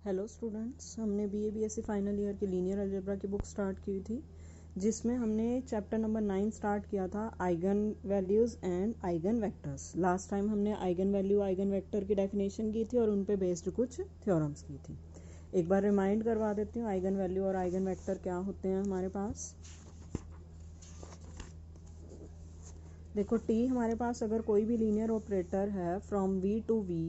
Hello students, हमने BA-BSc final year की linear algebra की बुक स्टार्ट की थी, जिसमें हमने चैप्टर नंबर 9 स्टार्ट किया था, eigen values and eigen vectors. Last time हमने आइगन वैल्यू आइगन वेक्टर की डेफिनेशन की थी और उन पे बेस्ड कुछ थ्योरम्स की थी। एक बार रिमाइंड करवा देती हूँ, आइगन वैल्यू और आइगन वेक्टर क्या होते हैं हमारे पास। देखो, T हमारे पास अगर कोई भी लीनियर ऑपरेटर है from V to V,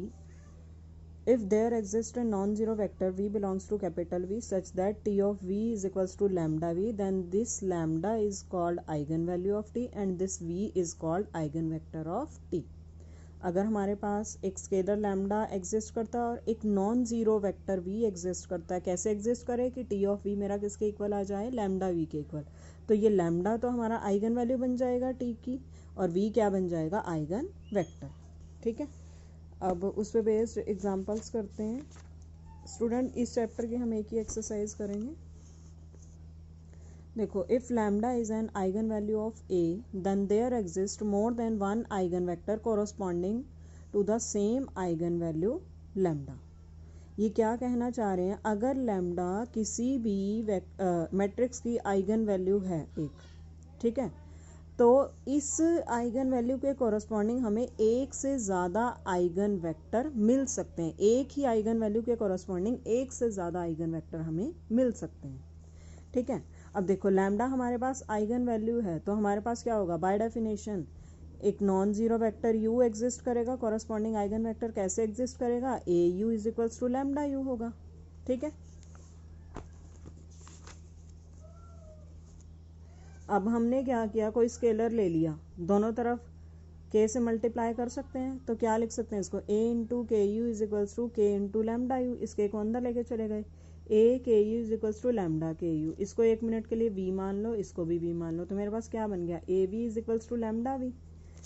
if there exists a non-zero vector v belongs to capital V such that T of V is equals to lambda V, then this lambda is called eigenvalue of T and this V is called eigenvector of T। अगर हमारे पास एक scalar lambda exist करता है और एक non zero vector v exist करता है, कैसे एग्जिस्ट करे कि T ऑफ V मेरा किसके इक्वल आ जाए, लैम्डा V के इक्वल। तो ये लैम्डा तो हमारा आइगन वैल्यू बन जाएगा T की, और V क्या बन जाएगा, आइगन वेक्टर। ठीक है, अब उस पर बेस्ड एग्जांपल्स करते हैं। स्टूडेंट, इस चैप्टर की हम एक ही एक्सरसाइज करेंगे। देखो, if lambda is an eigenvalue of A then there exist more than one eigenvector corresponding to the same eigen value lambda. ये क्या कहना चाह रहे हैं, अगर लैम्डा किसी भी मैट्रिक्स की आइगन वैल्यू है एक, ठीक है, तो इस आइगन वैल्यू के कोरस्पॉन्डिंग हमें एक से ज़्यादा आइगन वेक्टर मिल सकते हैं। एक ही आइगन वैल्यू के कोरस्पॉन्डिंग एक से ज़्यादा आइगन वेक्टर हमें मिल सकते हैं। ठीक है, अब देखो, लैम्डा हमारे पास आइगन वैल्यू है तो हमारे पास क्या होगा, बाय डेफिनेशन एक non zero vector u exist करेगा, कोरस्पॉन्डिंग आइगन वेक्टर कैसे एग्जिस्ट करेगा, A u is equals to lambda u होगा। ठीक है, अब हमने क्या किया, कोई स्केलर ले लिया, दोनों तरफ k से मल्टीप्लाई कर सकते हैं, तो क्या लिख सकते हैं इसको, a into K U is equals to K into lambda U. इस k को अंदर लेके चले गए, a K U is equals to lambda K U. इसको एक मिनट के लिए v मान लो, इसको भी v मान लो, तो मेरे पास क्या बन गया, a v is equals to lambda v,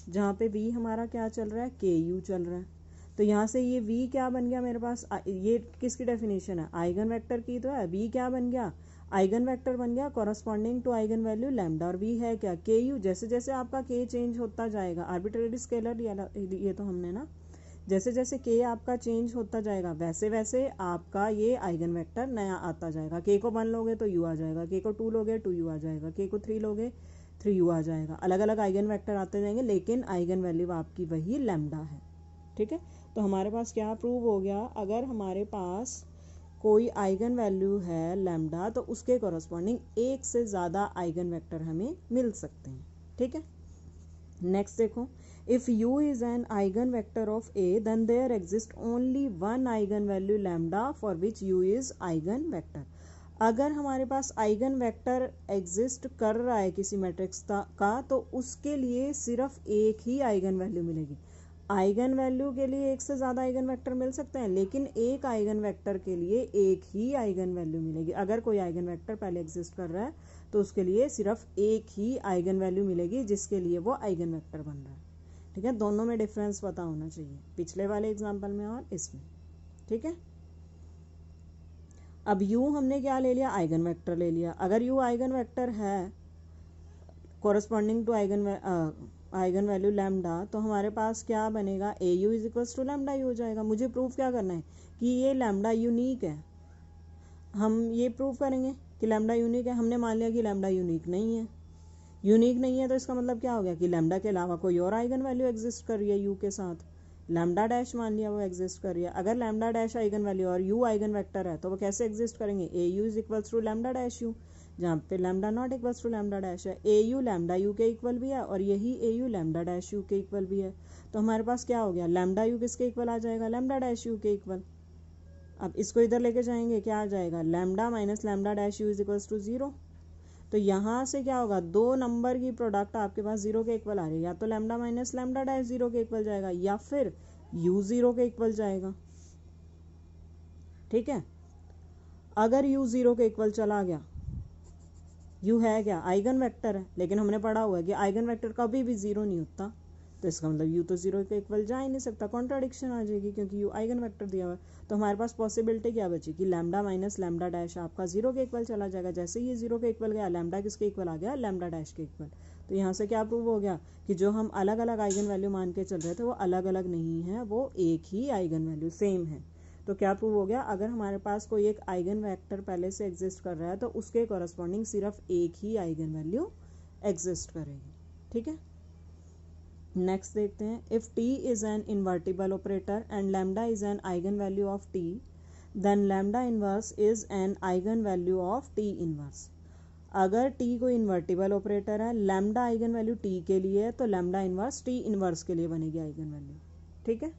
जहाँ पे v हमारा क्या चल रहा है, के यू चल रहा है। तो यहाँ से ये v क्या बन गया मेरे पास, ये किसकी डेफिनेशन है, आइगन वेक्टर की तो है, v क्या बन गया, आइगन वेक्टर बन गया corresponding to eigen value lambda, और v है क्या, के यू। जैसे जैसे आपका k चेंज होता जाएगा, आर्बिट्रेरी स्केलर ये तो हमने ना, जैसे जैसे k आपका चेंज होता जाएगा वैसे वैसे आपका ये आइगन वेक्टर नया आता जाएगा। k को 1 लोगे तो u आ जाएगा, k को 2 लोगे 2u आ जाएगा, k को 3 लोगे 3u आ जाएगा। अलग अलग आइगन वेक्टर आते जाएंगे, लेकिन आइगन वैल्यू आपकी वही लैम्डा है। ठीक है, तो हमारे पास क्या प्रूव हो गया, अगर हमारे पास कोई आइगन वैल्यू है लैम्डा तो उसके कॉरस्पॉन्डिंग एक से ज़्यादा आइगन वेक्टर हमें मिल सकते हैं। ठीक है, नेक्स्ट देखो, if u is an eigen vector of a then there exist only one eigen value lambda for which u is eigenvector. अगर हमारे पास आइगन वेक्टर एग्जिस्ट कर रहा है किसी मैट्रिक्स का, तो उसके लिए सिर्फ एक ही आइगन वैल्यू मिलेगी। आइगन वैल्यू के लिए एक से ज़्यादा आइगन वेक्टर मिल सकते हैं, लेकिन एक आइगन वेक्टर के लिए एक ही आइगन वैल्यू मिलेगी। अगर कोई आइगन वेक्टर पहले एग्जिस्ट कर रहा है तो उसके लिए सिर्फ एक ही आइगन वैल्यू मिलेगी जिसके लिए वो आइगन वेक्टर बन रहा है। ठीक है, दोनों में डिफरेंस पता होना चाहिए, पिछले वाले एग्जाम्पल में और इसमें। ठीक है, अब u हमने क्या ले लिया, आइगन वेक्टर ले लिया। अगर u आइगन वेक्टर है corresponding to eigen value lambda, तो हमारे पास क्या बनेगा, A u is equals to lambda u हो जाएगा। मुझे प्रूव क्या करना है कि ये लैम्डा यूनिक है। हम ये प्रूव करेंगे कि लैम्डा यूनिक है। हमने मान लिया कि लैम्डा यूनिक नहीं है। यूनिक नहीं है तो इसका मतलब क्या हो गया कि लैम्डा के अलावा कोई और आइगन वैल्यू एग्जिस्ट कर रही है यू के साथ। लैम्डा डैश मान लिया वो एग्जिस्ट कर रही है। अगर लैम्डा डैश आइगन वैल्यू और यू आइगन वेक्टर है तो वो कैसे एग्जिस्ट करेंगे, A u is equals to lambda dash u, जहाँ पे lambda not equals to lambda dash है। ए यू लैम्डा यू के इक्वल भी है और यही A u lambda dash u के इक्वल भी है। तो हमारे पास क्या हो गया, लैम्डा यू किसके इक्वल आ जाएगा, लैम्डा डैश यू के इक्वल। अब इसको इधर लेके जाएंगे, क्या आ जाएगा, lambda minus lambda dash U is equals to 0। तो यहाँ से क्या होगा, दो नंबर की प्रोडक्ट आपके पास 0 के इक्वल आ रही है, या तो लैम्डा माइनस लैम्डा डैश 0 के इक्वल जाएगा या फिर u 0 के इक्वल जाएगा। ठीक है, अगर u 0 के इक्वल चला गया, u है क्या, आइगन वेक्टर है, लेकिन हमने पढ़ा हुआ है कि आइगन वेक्टर कभी भी 0 नहीं होता, तो इसका मतलब u तो 0 के इक्वल जा ही नहीं सकता, कॉन्ट्राडिक्शन आ जाएगी क्योंकि u आइगन वेक्टर दिया हुआ है। तो हमारे पास पॉसिबिलिटी क्या बची कि लैम्डा माइनस लैम्डा डैश आपका 0 के इक्वल चला जाएगा। जैसे ये 0 के इक्वल गया, लैम्डा किसके इक्वल आ गया, लैम्डा डैश के इक्वल। तो यहाँ से क्या प्रूव हो गया कि जो हम अलग अलग आइगन वैल्यू मान के चल रहे थे वो अलग अलग नहीं है, वो एक ही आइगन वैल्यू सेम है। तो क्या प्रूव हो गया, अगर हमारे पास कोई एक आइगन वेक्टर पहले से एग्जिस्ट कर रहा है तो उसके कॉरस्पॉन्डिंग सिर्फ एक ही आइगन वैल्यू एग्जिस्ट करेगी। ठीक है, नेक्स्ट देखते हैं, if T is an invertible operator and lambda is an eigenvalue of T then lambda inverse is an eigenvalue of T inverse. अगर टी कोई इन्वर्टिबल ऑपरेटर है, lambda eigen value T के लिए है, तो lambda inverse T inverse के लिए बनेगी आइगन वैल्यू। ठीक है,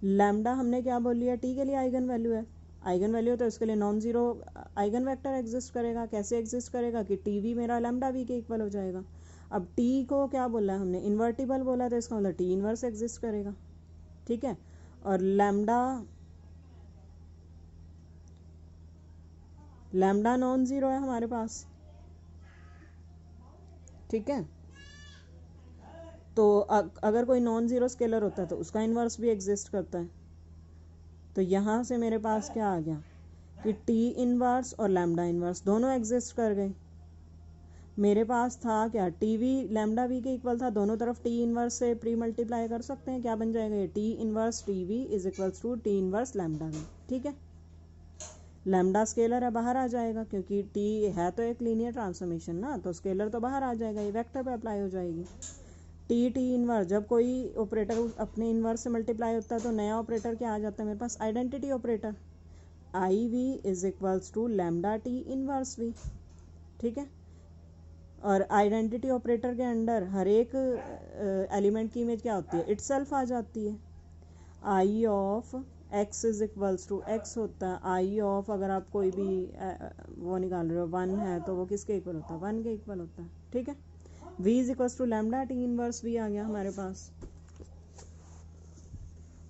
लैम्डा हमने क्या बोल लिया, टी के लिए आइगन वैल्यू है, आइगन वैल्यू तो इसके लिए non zero eigen vector exist करेगा। कैसे एग्जिस्ट करेगा कि टी वी मेरा लैम्डा वी के इक्वल हो जाएगा। अब टी को क्या बोला है हमने, इन्वर्टिबल बोला, तो इसका मतलब टी इनवर्स एग्जिस्ट करेगा। ठीक है, और लैम्डा नॉन जीरो है हमारे पास। ठीक है, तो अगर कोई नॉन जीरो स्केलर होता है तो उसका इन्वर्स भी एग्जिस्ट करता है। तो यहाँ से मेरे पास क्या आ गया कि टी इनवर्स और लैम्डा इनवर्स दोनों एग्जिस्ट कर गए। मेरे पास था क्या, टी वी लैम्डा वी के इक्वल था, दोनों तरफ टी इनवर्स से प्री मल्टीप्लाई कर सकते हैं, क्या बन जाएगा ये, T inverse T V is equals to T inverse lambda V. ठीक है, लैम्डा स्केलर है, बाहर आ जाएगा, क्योंकि टी है तो एक लीनियर ट्रांसफॉर्मेशन ना, तो स्केलर तो बाहर आ जाएगा, ये वेक्टर पे अप्लाई हो जाएगी। टी इनवर्स, जब कोई ऑपरेटर अपने इनवर्स से मल्टीप्लाई होता है तो नया ऑपरेटर क्या आ जाता है मेरे पास, identity operator, I V is equals to lambda T inverse V. ठीक है, और आइडेंटिटी ऑपरेटर के अंडर हर एक एलिमेंट की इमेज क्या होती है, इटसेल्फ आ जाती है। I of X is equals to X होता है, आई ऑफ अगर आप कोई भी वो निकाल रहे हो 1 है तो वो किसके इक्वल होता है, 1 के इक्वल होता है। ठीक है, v is equals to lambda T inverse भी आ गया हमारे पास।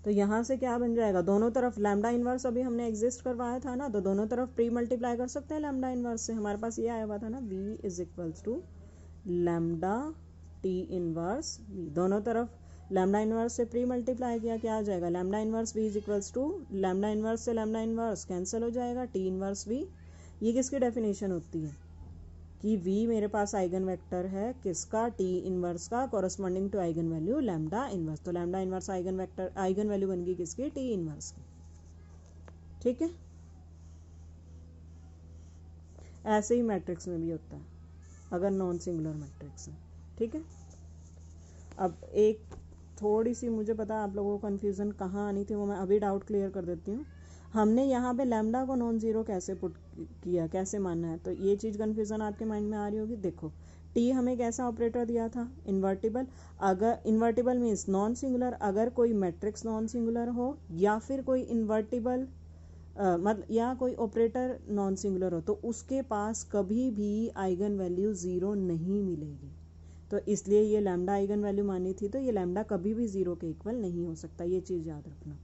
तो यहाँ से क्या बन जाएगा, दोनों तरफ लैम्डा इनवर्स अभी हमने एग्जिस्ट करवाया था ना, तो दोनों तरफ प्री मल्टीप्लाई कर सकते हैं लैम्डा इनवर्स से। हमारे पास ये आया हुआ था ना, v is equals to lambda T inverse v, दोनों तरफ लैम्डा इनवर्स से प्री मल्टीप्लाई किया, क्या आ जाएगा, lambda inverse v is equals to lambda inverse से लैम्डा इनवर्स कैंसिल हो जाएगा, टी इनवर्स v। ये किसकी डेफिनेशन होती है कि v मेरे पास आइगन वेक्टर है किसका, टी इनवर्स का, corresponding to eigen value lambda inverse. तो lambda inverse eigen vector eigen value बन गई किसकी, टी इनवर्स की। ठीक है, ऐसे ही मैट्रिक्स में भी होता है अगर नॉन सिंगुलर मैट्रिक्स है। ठीक है, अब एक थोड़ी सी मुझे पता आप लोगों को कन्फ्यूज़न कहाँ आनी थी, वो मैं अभी डाउट क्लियर कर देती हूँ। हमने यहाँ पे लैम्डा को नॉन जीरो कैसे पुट किया, कैसे मानना है, तो ये चीज़ कन्फ्यूज़न आपके माइंड में आ रही होगी। देखो, टी हमें कैसा ऑपरेटर दिया था, इन्वर्टिबल। अगर इन्वर्टिबल मीन्स नॉन सिंगुलर, अगर कोई मैट्रिक्स नॉन सिंगुलर हो या फिर कोई इन्वर्टिबल मतलब या कोई ऑपरेटर नॉन सिंगुलर हो, तो उसके पास कभी भी आइगन वैल्यू ज़ीरो नहीं मिलेगी। तो इसलिए ये लैम्डा आइगन वैल्यू मानी थी, तो ये लैम्डा कभी भी ज़ीरो के इक्वल नहीं हो सकता, ये चीज़ याद रखना।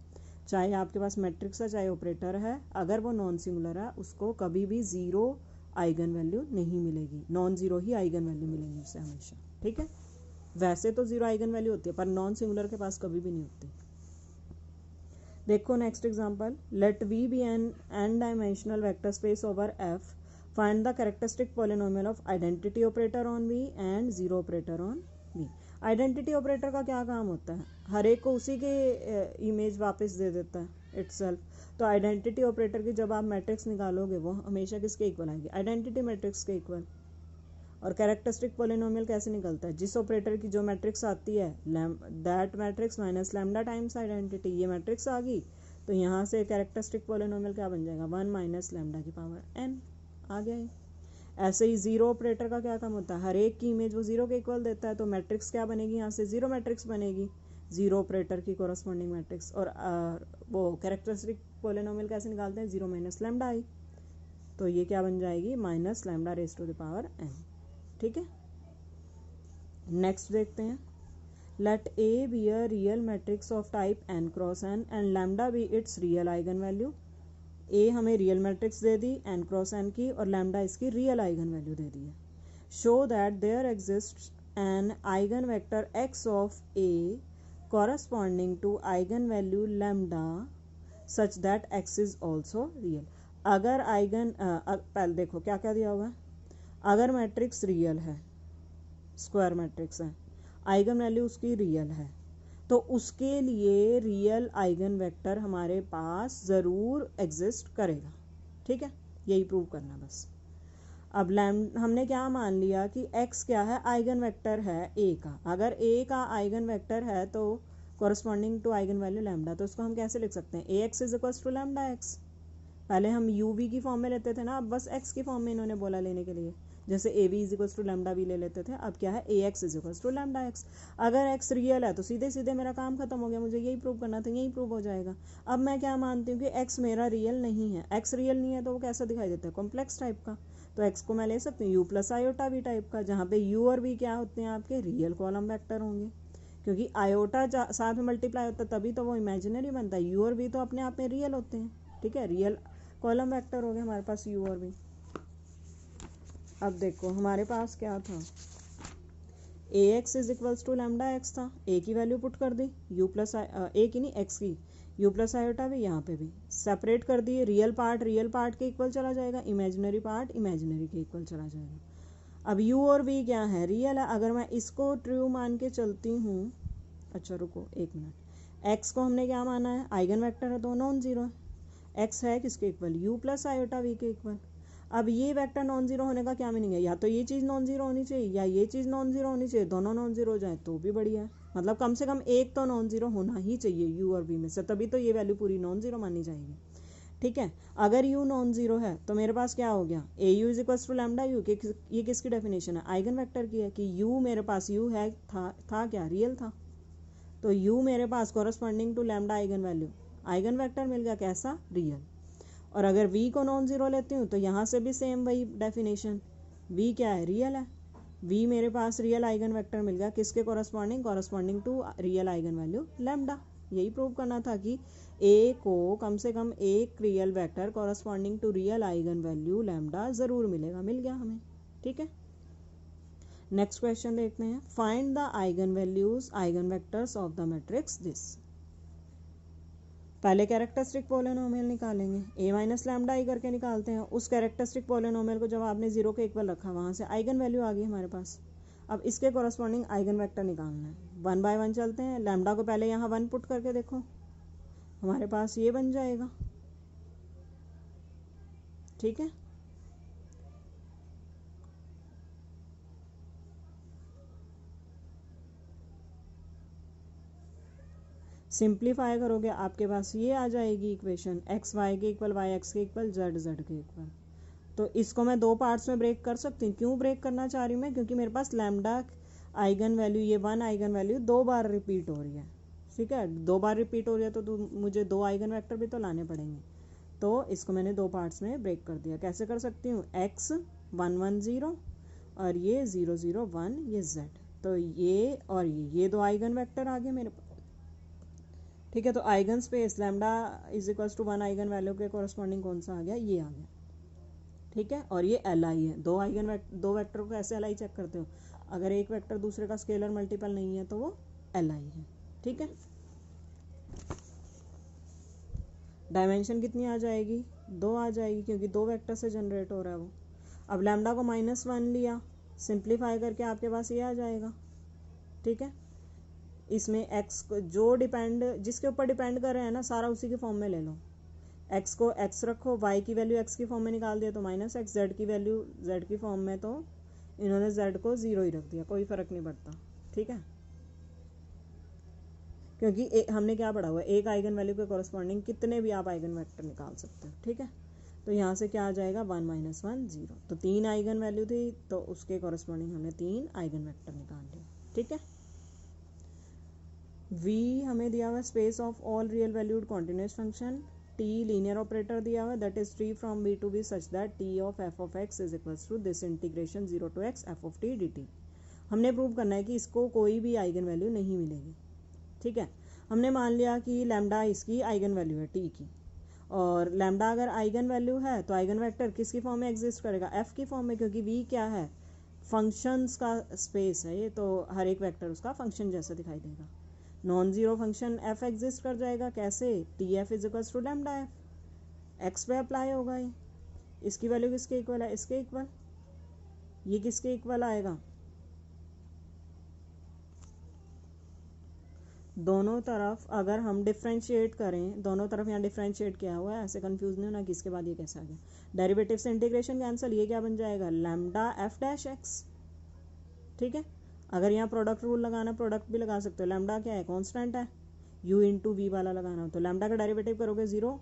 चाहे आपके पास मैट्रिक्स है चाहे ऑपरेटर है, अगर वो नॉन सिंगुलर है उसको कभी भी ज़ीरो आइगन वैल्यू नहीं मिलेगी, नॉन ज़ीरो ही आइगन वैल्यू मिलेगी उसे हमेशा। ठीक है, वैसे तो ज़ीरो आइगन वैल्यू होती है पर नॉन सिंगुलर के पास कभी भी नहीं होती। देखो next example, let V be n dimensional vector space over F, find the characteristic polynomial of identity operator on V and zero operator on V. Identity operator का क्या काम होता है, हर एक को उसी के इमेज वापस दे देता है इटसेल्फ। तो आइडेंटिटी ऑपरेटर की जब आप मैट्रिक्स निकालोगे वो हमेशा किसके इक्वल आएगी, आइडेंटिटी मैट्रिक्स के इक्वल। और कैरेक्टरिस्टिक पॉलिनोमियल कैसे निकलता है, जिस ऑपरेटर की जो मैट्रिक्स आती है that matrix minus lambda times identity, ये मैट्रिक्स आ गई तो यहाँ से कैरेक्टरिस्टिक पॉलिनोमियल क्या बन जाएगा, 1 माइनस लैम्डा की पावर n आ गया है। ऐसे ही जीरो ऑपरेटर का क्या काम होता है, हर एक की इमेज वो जीरो के इक्वल देता है, तो मैट्रिक्स क्या बनेगी, यहाँ से जीरो मैट्रिक्स बनेगी, जीरो ऑपरेटर की कॉरस्पॉन्डिंग मैट्रिक्स। और वो कैरेक्टरिस्टिक पॉलिनोमियल कैसे निकालते हैं, जीरो माइनस लैम्डा आई, तो ये क्या बन जाएगी, minus lambda raise to the power n। ठीक है, नेक्स्ट देखते हैं, let A be a real matrix of type n cross n and lambda be its real eigen value. A हमें रियल मैट्रिक्स दे दी n क्रॉस n की और lambda इसकी रियल आइगन वैल्यू दे दी है। Show that there exist an eigen vector x of A corresponding to eigen value lambda such that x is also real. अगर आइगन पहले देखो क्या क्या दिया हुआ है, अगर मैट्रिक्स रियल है, स्क्वायर मैट्रिक्स है, आइगन वैल्यू उसकी रियल है, तो उसके लिए रियल आइगन वेक्टर हमारे पास ज़रूर एग्जिस्ट करेगा। ठीक है, यही प्रूव करना बस। अब हमने क्या मान लिया कि x क्या है, आइगन वेक्टर है a का। अगर a का आइगन वेक्टर है तो corresponding to eigen value lambda, तो उसको हम कैसे लिख सकते हैं, ax is equals to lambda X. पहले हम uv की फॉर्म में लेते थे ना, अब बस x की फॉर्म में इन्होंने बोला लेने के लिए, जैसे av is equals to lambda भी ले लेते थे, अब क्या है ax is equals to lambda X. अगर x रियल है तो सीधे सीधे मेरा काम खत्म हो गया, मुझे यही प्रूव करना था, यही प्रूव हो जाएगा। अब मैं क्या मानती हूँ कि x मेरा रियल नहीं है। x रियल नहीं है तो वो कैसा दिखाई देता है, कॉम्प्लेक्स टाइप का। तो x को मैं ले सकती हूँ u plus iota v type का, जहाँ पे u और v क्या होते हैं, आपके रियल कॉलम वेक्टर होंगे, क्योंकि आयोटा साथ में मल्टीप्लाई होता है तभी तो वो इमेजिनरी बनता है। u और v तो अपने आप में रियल होते हैं। ठीक है, रियल कॉलम वेक्टर हो गए हमारे पास u और v। अब देखो हमारे पास क्या था, ax is equals to lambda X था, a की वैल्यू पुट कर दी, u प्लस a की नहीं x की, u प्लस आयोटा भी, यहाँ पे भी सेपरेट कर दिए, रियल पार्ट के इक्वल चला जाएगा, इमेजिनरी पार्ट इमेजिनरी के इक्वल चला जाएगा। अब u और v क्या है, रियल है। अगर मैं इसको ट्रू मान के चलती हूँ, अच्छा रुको एक मिनट, x को हमने क्या माना है, आइगन वेक्टर है तो नॉन जीरो है, x है किसके equal, u plus iota v के इक्वल। अब ये वेक्टर नॉन जीरो होने का क्या मीनिंग है, या तो ये चीज़ नॉन जीरो होनी चाहिए या ये चीज़ नॉन जीरो होनी चाहिए, दोनों नॉन जीरो हो जाए तो भी बढ़िया है। मतलब कम से कम एक तो नॉन जीरो होना ही चाहिए u और v में से, तभी तो ये वैल्यू पूरी नॉन जीरो मानी जाएगी। ठीक है, अगर u नॉन जीरो है तो मेरे पास क्या हो गया, A u is equals to lambda u, ये किसकी डेफिनेशन है, आइगन वेक्टर की है, कि u मेरे पास u है, था क्या, रियल था। तो u मेरे पास corresponding to lambda eigen vector मिल गया, कैसा, रियल। और अगर v को नॉन जीरो लेती हूँ तो यहाँ से भी सेम वही डेफिनेशन, v क्या है, रियल है, v मेरे पास रियल आइगन वेक्टर मिल गया, किसके corresponding to real eigen value lambda. यही प्रूव करना था कि a को कम से कम एक real vector corresponding to real eigen value lambda ज़रूर मिलेगा, मिल गया हमें। ठीक है, नेक्स्ट क्वेश्चन देखते हैं, find the eigen values eigen vectors of the matrix this. पहले कैरेक्टरिस्टिक पोलिनोमियल निकालेंगे, a माइनस लैम्डा आई करके निकालते हैं। उस कैरेक्टरिस्टिक पोलिनोमियल को जब आपने जीरो के इक्वल रखा, वहाँ से आइगन वैल्यू आ गई हमारे पास। अब इसके कॉरस्पॉन्डिंग आइगन वेक्टर निकालना है, वन बाय वन चलते हैं। लैम्डा को पहले यहाँ वन पुट करके देखो, हमारे पास ये बन जाएगा। ठीक है, सिंप्लीफाई करोगे आपके पास ये आ जाएगी इक्वेशन, एक्स वाई के इक्वल, वाई एक्स के इक्वल, जेड जेड के इक्वल। तो इसको मैं दो पार्ट्स में ब्रेक कर सकती हूँ। क्यों ब्रेक करना चाह रही हूँ मैं, क्योंकि मेरे पास लैम्डा आइगन वैल्यू, ये वन आइगन वैल्यू दो बार रिपीट हो रही है। ठीक है, दो बार रिपीट हो रही है तो मुझे दो आइगन वेक्टर भी तो लाने पड़ेंगे। तो इसको मैंने दो पार्ट्स में ब्रेक कर दिया। कैसे कर सकती हूँ, एक्स 1 1 0 और ये 0 0 1, ये जेड, तो ये और ये दो आइगन वेक्टर आ गए मेरे पास। ठीक है, तो eigenspace lambda is equals to one eigenvalue के कॉरस्पॉन्डिंग कौन सा आ गया, ये आ गया। ठीक है, और ये एल आई है, दो वेक्टर को ऐसे एल आई चेक करते हो, अगर एक वेक्टर दूसरे का स्केलर मल्टीपल नहीं है तो वो एल आई है। ठीक है, डायमेंशन कितनी आ जाएगी, दो आ जाएगी, क्योंकि दो वेक्टर से जनरेट हो रहा है वो। अब लैम्डा को -1 लिया, सिंप्लीफाई करके आपके पास ये आ जाएगा। ठीक है, इसमें x जो जिसके ऊपर डिपेंड कर रहे हैं ना, सारा उसी के फॉर्म में ले लो। x को x रखो, y की वैल्यू x की फॉर्म में निकाल दिया तो -x, z की वैल्यू z की फॉर्म में, तो इन्होंने z को 0 ही रख दिया, कोई फ़र्क नहीं पड़ता। ठीक है, क्योंकि हमने क्या पढ़ा हुआ है, एक आइगन वैल्यू के कॉरस्पॉन्डिंग कितने भी आप आइगन वेक्टर निकाल सकते हो। ठीक है, तो यहाँ से क्या आ जाएगा, 1 - 1 0, तो 3 आइगन वैल्यू थी तो उसके कॉरस्पॉन्डिंग हमने 3 आइगन वेक्टर निकाल लिए। ठीक है, v हमें दिया हुआ space of all real valued continuous function, t linear operator दिया हुआ, that is t from b to b such that t of f of x is equals to this integration 0 to x f of t dt। हमने prove करना है कि इसको कोई भी eigen value नहीं मिलेगी। ठीक है, हमने मान लिया कि लैम्डा इसकी आइगन वैल्यू है t की, और लैम्डा अगर आइगन वैल्यू है तो आइगन वेक्टर किसकी फॉर्म में एग्जिस्ट करेगा, f की फॉर्म में, क्योंकि v क्या है, फंक्शंस का स्पेस है ये, तो हर एक वेक्टर उसका फंक्शन जैसा दिखाई देगा। Non zero function f exist कर जाएगा, कैसे, T F is equals to lambda F, X पे अप्लाई होगा ये। इसकी वैल्यू किसके इक्वल है, इसके इक्वल, ये किसके इक्वल आएगा, दोनों तरफ अगर हम डिफ्रेंशिएट करें, दोनों तरफ यहाँ डिफ्रेंशिएट किया हुआ है, ऐसे कंफ्यूज नहीं होना कि इसके बाद ये कैसे आ गया। डेरिवेटिव से इंटीग्रेशन कैंसिल, ये क्या बन जाएगा लैम्डा एफ डैश एक्स। ठीक है, अगर यहाँ प्रोडक्ट रूल लगाना, प्रोडक्ट भी लगा सकते हो। लैम्डा क्या है, कॉन्स्टेंट है, u इंटू वी वाला लगाना हो तो लैम्डा का डेरिवेटिव करोगे 0,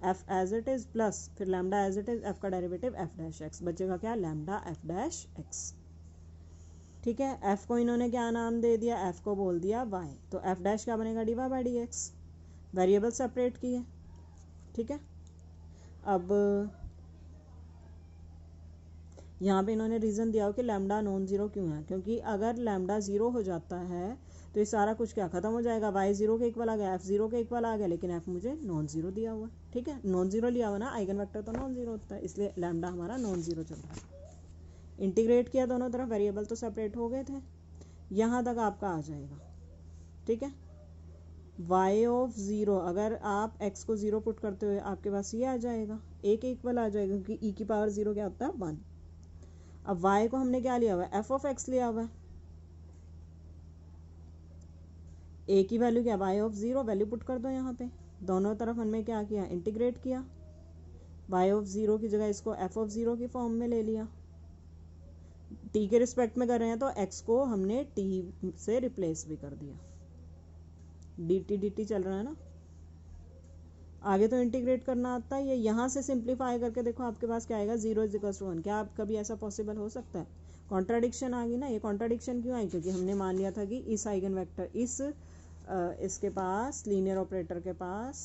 F as it is plus फिर lambda as it is, F का डेरिवेटिव एफ डैश एक्स, बचेगा क्या लैम्डा एफ डैश एक्स। ठीक है, एफ को इन्होंने क्या नाम दे दिया, एफ को बोल दिया वाई, तो एफ डैश क्या बनेगा D Y by D X, variable separate किए। ठीक है, अब यहाँ पे इन्होंने रीज़न दिया हो कि लैम्डा नॉन जीरो क्यों है, क्योंकि अगर लैम्डा जीरो हो जाता है तो ये सारा कुछ क्या खत्म हो जाएगा, वाई जीरो के इक्वल आ गया, एफ जीरो के इक्वल आ गया, लेकिन एफ मुझे नॉन जीरो दिया हुआ है। ठीक है, नॉन जीरो लिया हुआ ना, आइगन वेक्टर तो नॉन जीरो होता है, इसलिए लैम्डा हमारा नॉन जीरो चल रहा है। इंटीग्रेट किया दोनों तरफ, वेरिएबल तो सेपरेट हो गए थे, यहाँ तक आपका आ जाएगा। ठीक है, y ऑफ ज़ीरो, अगर आप x को ज़ीरो पुट करते हुए आपके पास ये आ जाएगा, ए के इक्वल आ जाएगा, क्योंकि e की पावर ज़ीरो क्या होता है 1। अब y को हमने क्या लिया हुआ है, f ऑफ x लिया हुआ है, a की वैल्यू क्या, y of zero, value put कर दो यहाँ पे, दोनों तरफ हमने क्या किया, इंटीग्रेट किया, y ऑफ ज़ीरो की जगह इसको f ऑफ ज़ीरो की फॉर्म में ले लिया, t के रिस्पेक्ट में कर रहे हैं तो x को हमने t से रिप्लेस भी कर दिया, dt चल रहा है ना। आगे तो इंटीग्रेट करना आता है, ये यहाँ से सिंप्लीफाई करके देखो आपके पास क्या आएगा, 0 इज इक्वल टू 1। क्या आप कभी ऐसा पॉसिबल हो सकता है, कॉन्ट्राडिक्शन आ गई ना। ये कॉन्ट्राडिक्शन क्यों आई, क्योंकि हमने मान लिया था कि इस आइगन वेक्टर, इसके पास लीनियर ऑपरेटर के पास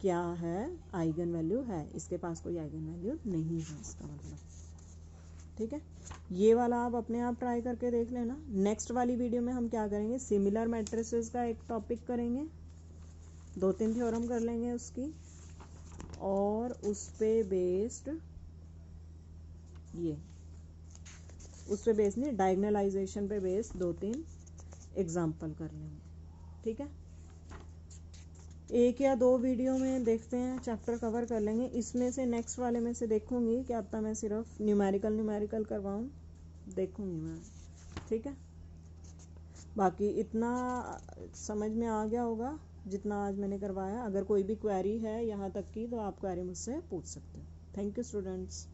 क्या है, आइगन वैल्यू है, इसके पास कोई आइगन वैल्यू नहीं है, इसका मतलब। ठीक है, ये वाला आप अपने आप ट्राई करके देख लेना। नेक्स्ट वाली वीडियो में हम क्या करेंगे, सिमिलर मैट्रिसेस का एक टॉपिक करेंगे, 2-3 थ्योरम कर लेंगे उसकी, और उस पे बेस्ड ये, उस पे बेस्ड नहीं, डायगनलाइजेशन पे बेस्ड 2-3 एग्जाम्पल कर लेंगे। ठीक है, 1 या 2 वीडियो में देखते हैं, चैप्टर कवर कर लेंगे। इसमें से नेक्स्ट वाले में से देखूंगी कि अब तक मैं सिर्फ न्यूमेरिकल करवाऊँ, देखूंगी मैं। ठीक है, बाकी इतना समझ में आ गया होगा जितना आज मैंने करवाया। अगर कोई भी क्वेरी है यहाँ तक की तो आप क्वेरी मुझसे पूछ सकते हो। Thank you students.